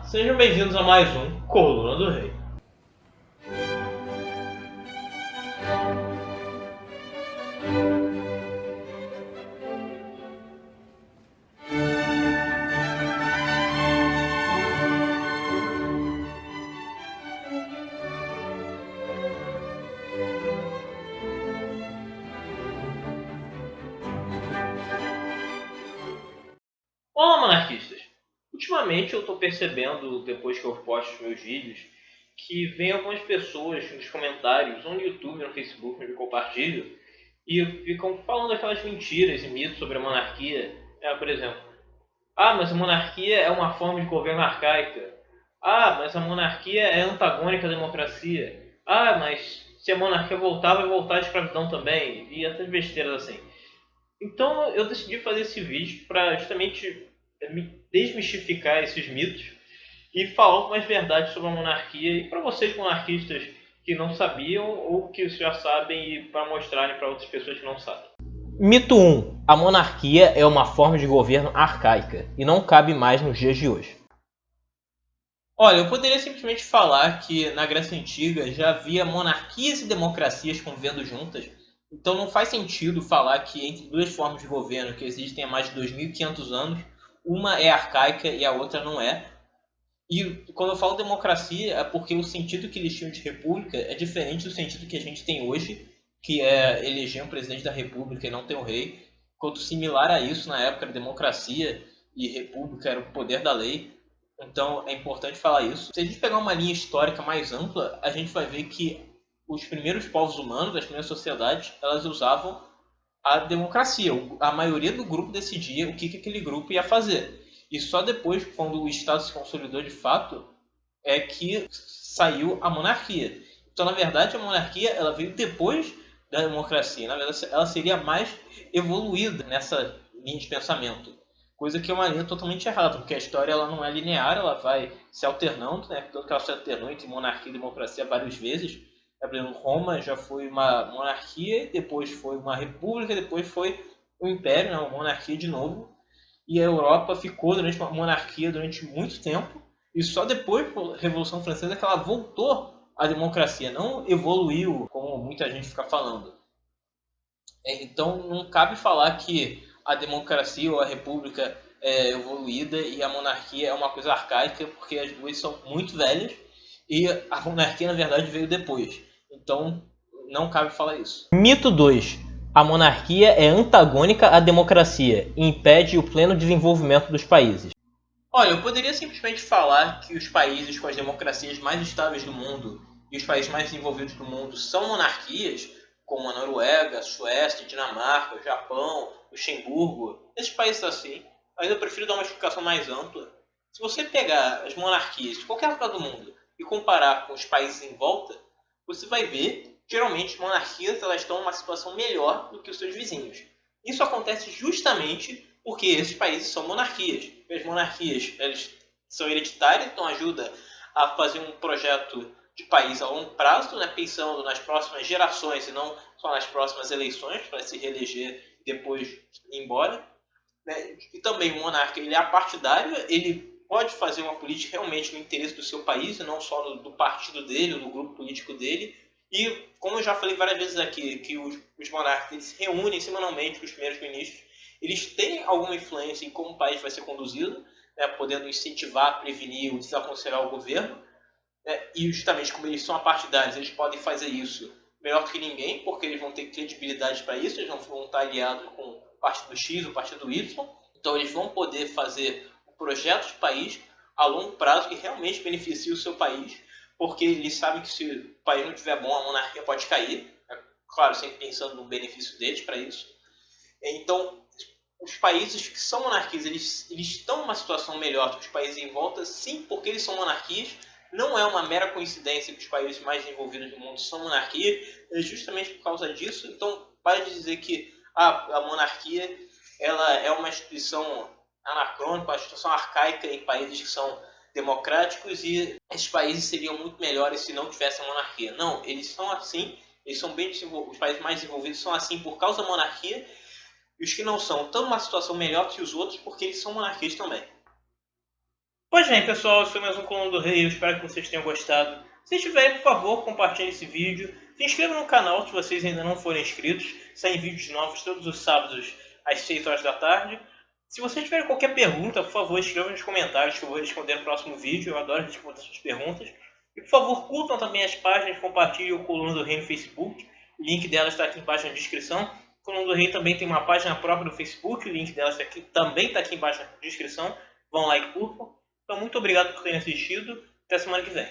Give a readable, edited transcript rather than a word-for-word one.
sejam bem-vindos a mais um Coluna do Rei. Olá, monarquistas! Ultimamente eu estou percebendo, depois que eu posto os meus vídeos, que vem algumas pessoas nos comentários, ou no YouTube, no Facebook, onde eu compartilho, e ficam falando aquelas mentiras e mitos sobre a monarquia. Por exemplo, mas a monarquia é uma forma de governo arcaica. Mas a monarquia é antagônica à democracia. Mas se a monarquia voltar, vai voltar a escravidão também. E essas besteiras assim. Então eu decidi fazer esse vídeo para justamente desmistificar esses mitos e falar algumas verdades sobre a monarquia e para vocês monarquistas que não sabiam ou que já sabem e para mostrarem para outras pessoas que não sabem. Mito 1. A monarquia é uma forma de governo arcaica e não cabe mais nos dias de hoje. Olha, eu poderia simplesmente falar que na Grécia Antiga já havia monarquias e democracias convivendo juntas, então não faz sentido falar que entre duas formas de governo que existem há mais de 2.500 anos, uma é arcaica e a outra não é. E quando eu falo democracia é porque o sentido que eles tinham de república é diferente do sentido que a gente tem hoje, que é eleger um presidente da república e não ter um rei. Enquanto similar a isso, na época, democracia e república era o poder da lei. Então é importante falar isso. Se a gente pegar uma linha histórica mais ampla, a gente vai ver que os primeiros povos humanos, as primeiras sociedades, elas usavam a democracia. A maioria do grupo decidia o que aquele grupo ia fazer. E só depois, quando o Estado se consolidou de fato, é que saiu a monarquia. Então, na verdade, a monarquia ela veio depois da democracia. Na verdade, ela seria mais evoluída nessa linha de pensamento. Coisa que é uma linha totalmente errada, porque a história ela não é linear, ela vai se alternando, né? Tanto que ela se alternou entre monarquia e democracia várias vezes. Por exemplo, Roma já foi uma monarquia, depois foi uma república, depois foi um império, né? Uma monarquia de novo. E a Europa ficou durante uma monarquia durante muito tempo, e só depois da Revolução Francesa que ela voltou à democracia, não evoluiu, como muita gente fica falando. Então não cabe falar que a democracia ou a república é evoluída e a monarquia é uma coisa arcaica, porque as duas são muito velhas e a monarquia na verdade veio depois. Então não cabe falar isso. Mito 2. A monarquia é antagônica à democracia e impede o pleno desenvolvimento dos países. Olha, eu poderia simplesmente falar que os países com as democracias mais estáveis do mundo e os países mais desenvolvidos do mundo são monarquias, como a Noruega, a Suécia, a Dinamarca, o Japão, Luxemburgo, esses países assim. Mas eu prefiro dar uma explicação mais ampla. Se você pegar as monarquias de qualquer lugar do mundo e comparar com os países em volta, você vai ver, geralmente, monarquias elas estão em uma situação melhor do que os seus vizinhos. Isso acontece justamente porque esses países são monarquias. As monarquias elas são hereditárias, então ajuda a fazer um projeto de país a longo prazo, né, pensando nas próximas gerações e não só nas próximas eleições, para se reeleger e depois ir embora. Né? E também o monarca ele é apartidário, ele pode fazer uma política realmente no interesse do seu país, e não só do partido dele, ou do grupo político dele. E, como eu já falei várias vezes aqui, que os monarcas eles se reúnem semanalmente com os primeiros ministros, eles têm alguma influência em como o país vai ser conduzido, né, podendo incentivar, prevenir ou desaconselhar o governo. Né, e justamente como eles são apartidários, eles podem fazer isso melhor do que ninguém, porque eles vão ter credibilidade para isso, eles não vão estar aliados com o partido X ou o partido Y. Então eles vão poder fazer um projeto de país a longo prazo que realmente beneficie o seu país, porque eles sabem que se o país não estiver bom, a monarquia pode cair. Claro, sempre pensando no benefício deles para isso. Então, os países que são monarquias, eles estão numa situação melhor do que os países em volta, sim, porque eles são monarquias. Não é uma mera coincidência que os países mais desenvolvidos do mundo são monarquias, é justamente por causa disso. Então, pare de dizer que a monarquia ela é uma instituição anacrônica, uma instituição arcaica em países que são democráticos e esses países seriam muito melhores se não tivesse a monarquia. Não, eles são assim, eles são bem desenvolvidos, os países mais desenvolvidos são assim por causa da monarquia, e os que não são estão numa situação melhor que os outros porque eles são monarquias também. Pois bem, pessoal, esse foi mais um Coluna do Rei. Eu espero que vocês tenham gostado. Se tiverem, por favor, compartilhem esse vídeo. Se inscrevam no canal se vocês ainda não forem inscritos. Saem vídeos novos todos os sábados às 6 horas da tarde. Se vocês tiverem qualquer pergunta, por favor, escrevam nos comentários que eu vou responder no próximo vídeo. Eu adoro responder suas perguntas. E, por favor, curtam também as páginas, compartilhem o Coluna do Rei no Facebook. O link dela está aqui embaixo na descrição. O Coluna do Rei também tem uma página própria no Facebook. O link dela também está aqui embaixo na descrição. Vão lá e curtam. Então, muito obrigado por terem assistido. Até semana que vem.